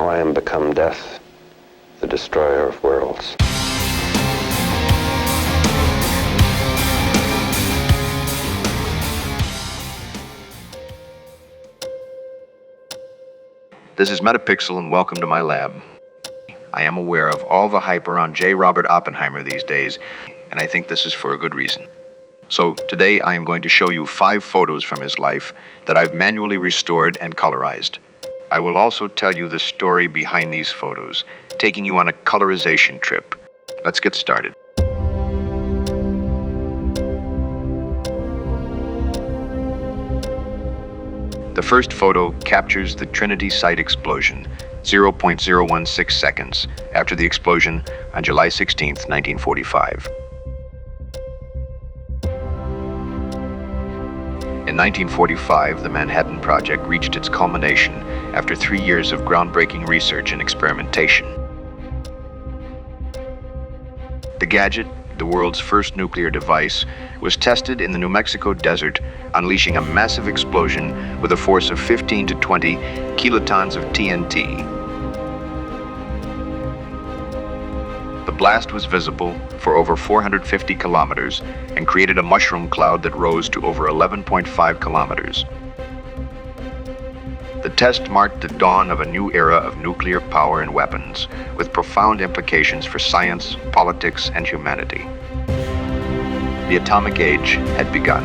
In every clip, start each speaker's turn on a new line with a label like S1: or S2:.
S1: I am become death, the destroyer of worlds.
S2: This is Metapixel, and welcome to my lab. I am aware of all the hype around J. Robert Oppenheimer these days, and I think this is for a good reason. So today I am going to show you 5 photos from his life that I've manually restored and colorized. I will also tell you the story behind these photos, taking you on a colorization trip. Let's get started. The first photo captures the Trinity site explosion, 0.016 seconds after the explosion on July 16, 1945. In 1945, the Manhattan Project reached its culmination after 3 years of groundbreaking research and experimentation. The gadget, the world's first nuclear device, was tested in the New Mexico desert, unleashing a massive explosion with a force of 15 to 20 kilotons of TNT. The blast was visible for over 450 kilometers and created a mushroom cloud that rose to over 11.5 kilometers. The test marked the dawn of a new era of nuclear power and weapons, with profound implications for science, politics, and humanity. The atomic age had begun.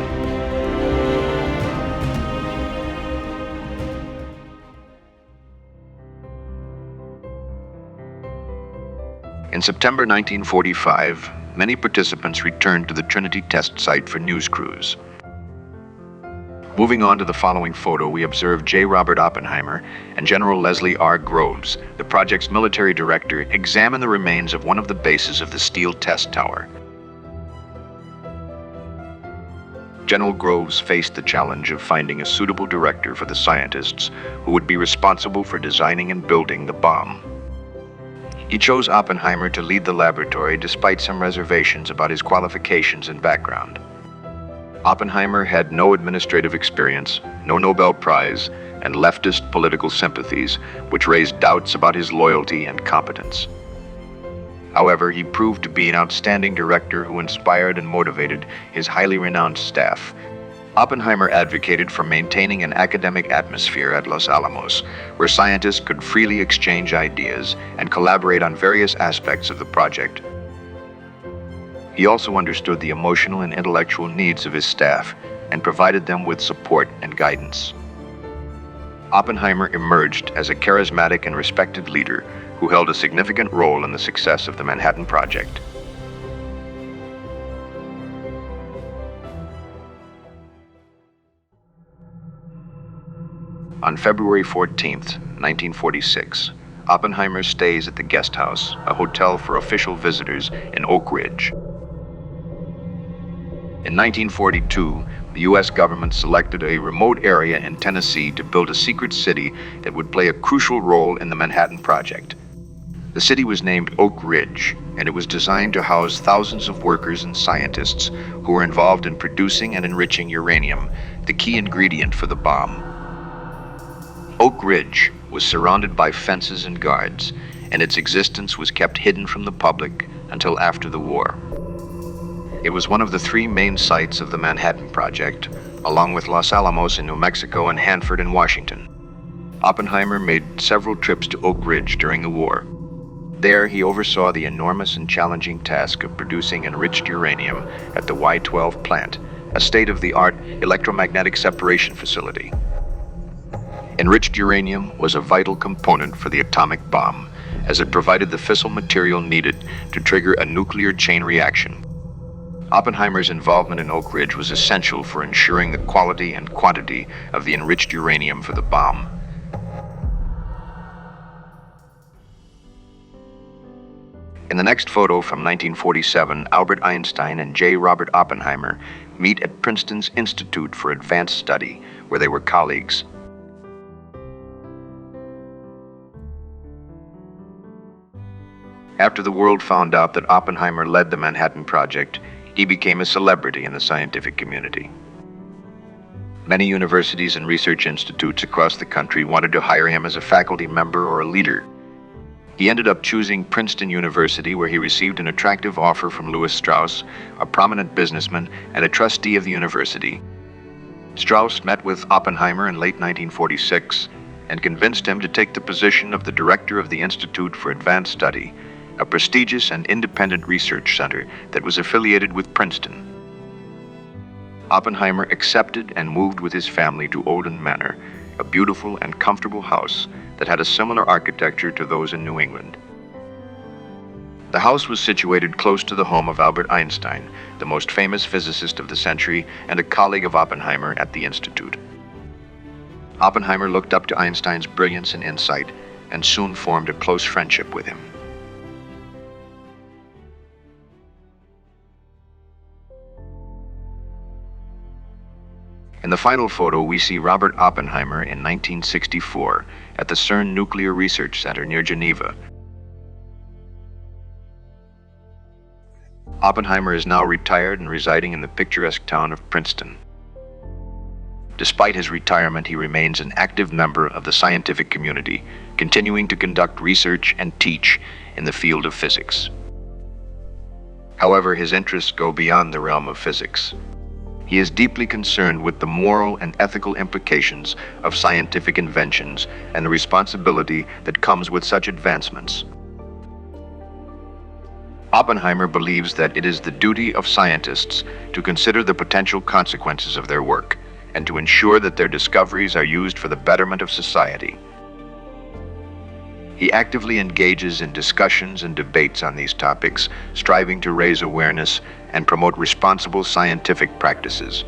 S2: In September 1945, many participants returned to the Trinity test site for news crews. Moving on to the following photo, we observe J. Robert Oppenheimer and General Leslie R. Groves, the project's military director, examine the remains of one of the bases of the steel test tower. General Groves faced the challenge of finding a suitable director for the scientists who would be responsible for designing and building the bomb. He chose Oppenheimer to lead the laboratory despite some reservations about his qualifications and background. Oppenheimer had no administrative experience, no Nobel Prize, and leftist political sympathies, which raised doubts about his loyalty and competence. However, he proved to be an outstanding director who inspired and motivated his highly renowned staff. Oppenheimer advocated for maintaining an academic atmosphere at Los Alamos, where scientists could freely exchange ideas and collaborate on various aspects of the project. He also understood the emotional and intellectual needs of his staff and provided them with support and guidance. Oppenheimer emerged as a charismatic and respected leader who held a significant role in the success of the Manhattan Project. On February 14, 1946, Oppenheimer stays at the Guest House, a hotel for official visitors in Oak Ridge. In 1942, the U.S. government selected a remote area in Tennessee to build a secret city that would play a crucial role in the Manhattan Project. The city was named Oak Ridge, and it was designed to house thousands of workers and scientists who were involved in producing and enriching uranium, the key ingredient for the bomb. Oak Ridge was surrounded by fences and guards, and its existence was kept hidden from the public until after the war. It was one of the 3 main sites of the Manhattan Project, along with Los Alamos in New Mexico and Hanford in Washington. Oppenheimer made several trips to Oak Ridge during the war. There, he oversaw the enormous and challenging task of producing enriched uranium at the Y-12 plant, a state-of-the-art electromagnetic separation facility. Enriched uranium was a vital component for the atomic bomb, as it provided the fissile material needed to trigger a nuclear chain reaction. Oppenheimer's involvement in Oak Ridge was essential for ensuring the quality and quantity of the enriched uranium for the bomb. In the next photo from 1947, Albert Einstein and J. Robert Oppenheimer meet at Princeton's Institute for Advanced Study, where they were colleagues. After the world found out that Oppenheimer led the Manhattan Project, he became a celebrity in the scientific community. Many universities and research institutes across the country wanted to hire him as a faculty member or a leader, He ended up choosing Princeton University, where he received an attractive offer from Louis Strauss, a prominent businessman and a trustee of the university. Strauss met with Oppenheimer in late 1946 and convinced him to take the position of the director of the Institute for Advanced Study, a prestigious and independent research center that was affiliated with Princeton. Oppenheimer accepted and moved with his family to Olden Manor, a beautiful and comfortable house that had a similar architecture to those in New England. The house was situated close to the home of Albert Einstein, the most famous physicist of the century and a colleague of Oppenheimer at the Institute. Oppenheimer looked up to Einstein's brilliance and insight and soon formed a close friendship with him. In the final photo, we see Robert Oppenheimer in 1964 at the CERN Nuclear Research Center near Geneva. Oppenheimer is now retired and residing in the picturesque town of Princeton. Despite his retirement, he remains an active member of the scientific community, continuing to conduct research and teach in the field of physics. However, his interests go beyond the realm of physics. He is deeply concerned with the moral and ethical implications of scientific inventions and the responsibility that comes with such advancements. Oppenheimer believes that it is the duty of scientists to consider the potential consequences of their work and to ensure that their discoveries are used for the betterment of society. He actively engages in discussions and debates on these topics, striving to raise awareness and promote responsible scientific practices.